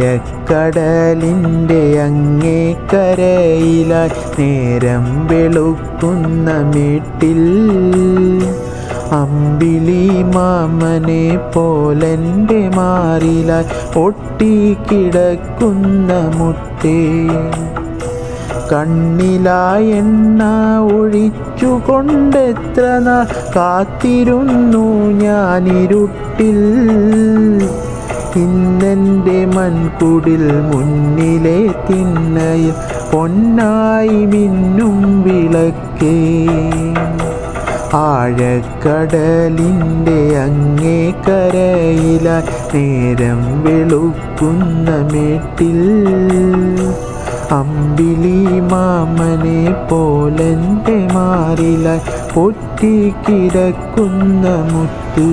ആഴക്കടലിൻ്റെ അങ്ങേ കരയിലായി നേരം വെളുക്കുന്ന മേട്ടിൽ അമ്പിളി മാമനെ പോലെൻ്റെ മാറിലായി ഒട്ടിക്കിടക്കുന്ന മുത്തേ കണ്ണിലായി എണ്ണ ഒഴിച്ചുകൊണ്ടെത്ര നാൾ കാത്തിരുന്നു ഞാനിരുട്ടിൽ ഇന്നെൻ്റെ മൺകുടിൽ മുന്നിലെ തിണ്ണയിൽ പൊന്നായി മിന്നും വിളക്കേ ആഴക്കടലിൻ്റെ അങ്ങേ കരയിലായി നേരം വെളുക്കുന്ന മേട്ടിൽ അമ്പിളി മാമനെ പോലെൻ്റെ മാറിലായി ഒട്ടിക്കിടക്കുന്ന മുത്ത്.